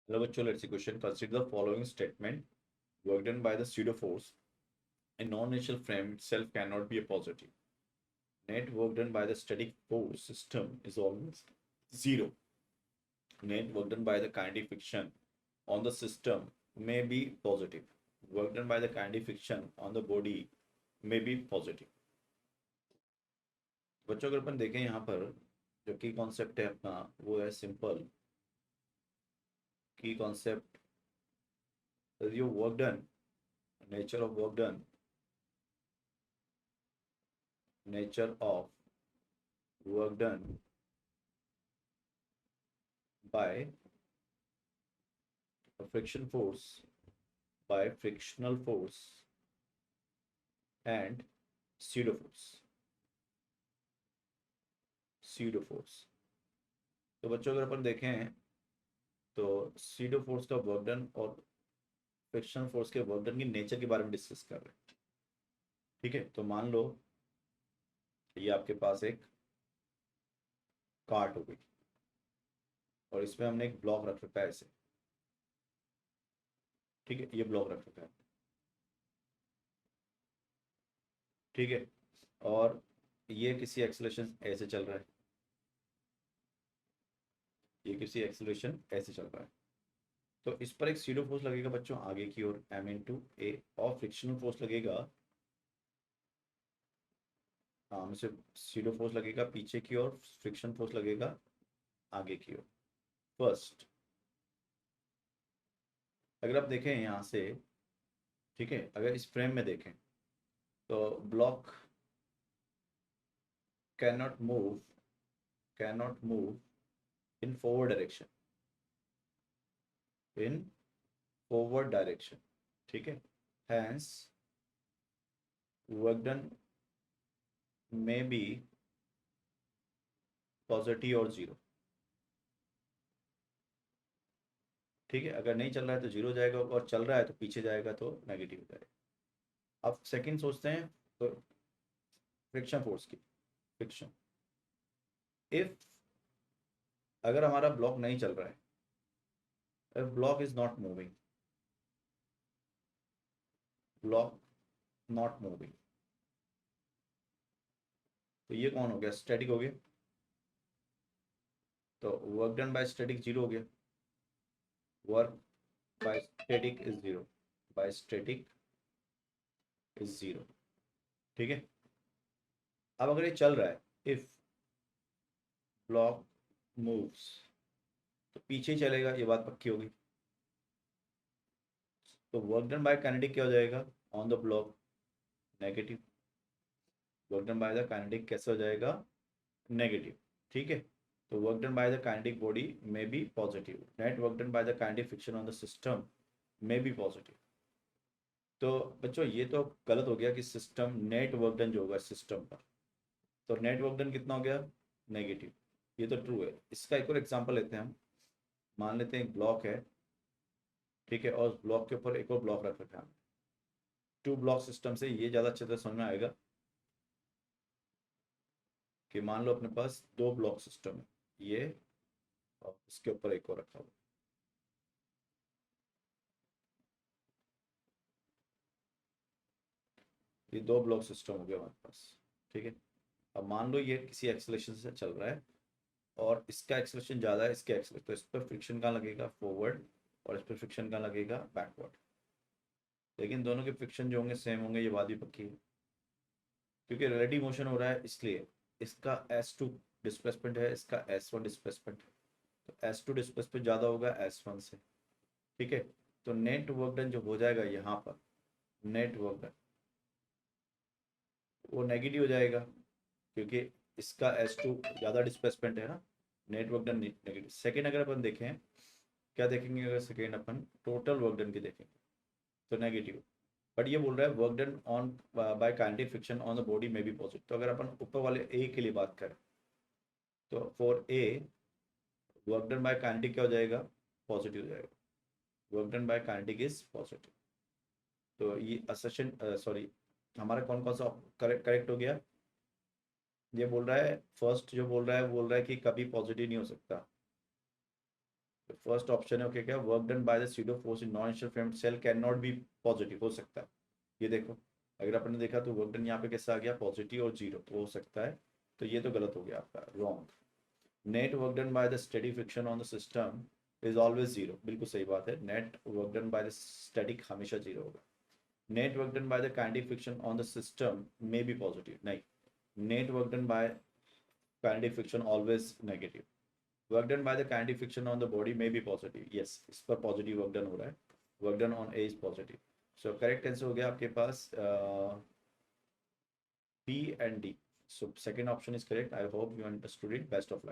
Hello, bachcho, let's see question. Consider the following statement. Work done by the pseudo force. A non-initial frame itself cannot be a positive. Net work done by the static force system is always zero. Net work done by the kinetic friction on the system may be positive. Work done by the kinetic friction on the body may be positive. बच्चों अगर अपन देखें यहाँ पर जो की concept है अपना वो है सिंपल की कॉन्सेप्ट जो work done nature of work done nature of work done by a friction force by frictional force and pseudo force तो बच्चों अगर अपन देखें तो pseudo force का वर्क डन और फ्रिक्शन फोर्स के वर्क डन की नेचर के बारे में डिस्कस कर रहे हैं। ठीक है, तो मान लो ये आपके पास एक कार्ट हो गई और इसमें हमने एक ब्लॉक रख रखा है ऐसे। ठीक है, ये ब्लॉक रख रखा है। ठीक है, और ये किसी एक्सेलरेशन ऐसे चल रहा है, ये किसी एक्सेलरेशन ऐसे चल रहा है। तो इस पर एक सीडो फोर्स लगेगा बच्चों आगे की ओर m/a और फ्रिक्शनल फोर्स लगेगा, हाँ से सीडो फोर्स लगेगा पीछे की ओर, फ्रिक्शन फोर्स लगेगा आगे की ओर। फर्स्ट अगर आप देखें यहाँ से, ठीक है, अगर इस फ्रेम में देखें तो block cannot move in forward direction. ठीक है, हैंस वर्क डन में बी पॉजिटिव और जीरो। ठीक है, अगर नहीं चल रहा है तो जीरो जाएगा और चल रहा है तो पीछे जाएगा तो नेगेटिव जाएगा। अब सेकंड सोचते हैं तो फ्रिक्शन फोर्स की फ्रिक्शन, इफ अगर हमारा ब्लॉक नहीं चल रहा है, if block is not moving, block not moving, तो ये कौन हो गया, स्टैटिक हो गया। तो work done by static zero हो गया, work by static is zero, by static is zero. ठीक है, अब अगर ये चल रहा है, इफ ब्लॉक मूव्स, तो पीछे ही चलेगा, ये बात पक्की होगी। तो वर्क डन बाय काइनेटिक क्या हो जाएगा, on the block negative. Work done by the kinetic कैसे हो जाएगा, नेगेटिव। ठीक है, तो work done by the kinetic body में be positive, net work done by the kinetic friction on the system में बी पॉजिटिव। तो बच्चों ये तो गलत हो गया कि सिस्टम नेट वर्क डन जो होगा सिस्टम पर, तो नेट वर्क डन कितना हो गया, नेगेटिव। ये तो ट्रू है। इसका एक और एग्जांपल लेते हैं हम। मान लेते हैं एक ब्लॉक है, ठीक है, और उस ब्लॉक के ऊपर एक और ब्लॉक रख रखा है। टू ब्लॉक सिस्टम से ये ज़्यादा अच्छे से समझ में आएगा कि मान लो अपने पास दो ब्लॉक सिस्टम है, ये और इसके ऊपर एक और रखा हुआ। ये दो ब्लॉक सिस्टम हो गया हमारे पास। ठीक है, अब मान लो ये किसी एक्सेलरेशन से चल रहा है और इसका एक्सेलरेशन ज़्यादा है इसके एक्सेलरेशन, तो इस पर फ्रिक्शन कहाँ लगेगा, फॉरवर्ड, और इस पर फ्रिक्शन कहाँ लगेगा, बैकवर्ड। लेकिन दोनों के फ्रिक्शन जो होंगे सेम होंगे, ये बात भी पक्की है, क्योंकि रिलेटिव मोशन हो रहा है इसलिए। इसका S2 डिस्प्लेसमेंट है, इसका S1 डिस्प्लेसमेंट है, तो S2 डिस्प्लेसमेंट ज़्यादा होगा S1 से। ठीक है, तो नेट वर्क डन जो हो जाएगा यहाँ पर, नेट वर्क डन वो नेगेटिव हो जाएगा, क्योंकि इसका S2 ज़्यादा डिस्प्लेसमेंट है ना, net work done negative. Second अगर अपन देखें, क्या देखेंगे, अगर सेकेंड अपन टोटल वर्क डन की देखेंगे तो नेगेटिव। बट ये बोल रहा है work done on by kinetic friction on the body में भी पॉजिटिव। तो अगर अपन ऊपर वाले ए के लिए बात करें तो for a work done by kinetic क्या हो जाएगा, पॉजिटिव हो जाएगा। Work done by kinetic is positive. तो ये असर्शन सॉरी हमारा कौन कौन सा करेक्ट हो गया। ये बोल रहा है फर्स्ट, जो बोल रहा है कि कभी पॉजिटिव नहीं हो सकता, फर्स्ट ऑप्शन है ओके क्या, work done by the pseudo force in non इंटरफेरेंट cell can not be positive, हो सकता है। ये देखो अगर आपने देखा तो वर्क डन यहाँ पे कैसा आ गया, पॉजिटिव और जीरो, तो हो सकता है। तो ये तो गलत हो गया आपका, wrong. Net work done by the static friction on the system is always zero, बिल्कुल सही बात है। Net work done by the static हमेशा जीरो होगा। Net work done by the kinetic friction on the system may be positive, नहीं, net work done by kinetic friction always negative. Work done by the kinetic friction on the body may be positive, yes, इस पर positive work done हो रहा है, work done on A is positive. So correct answer हो गया आपके पास B and D. So second option is correct. I hope you understood it, best of luck.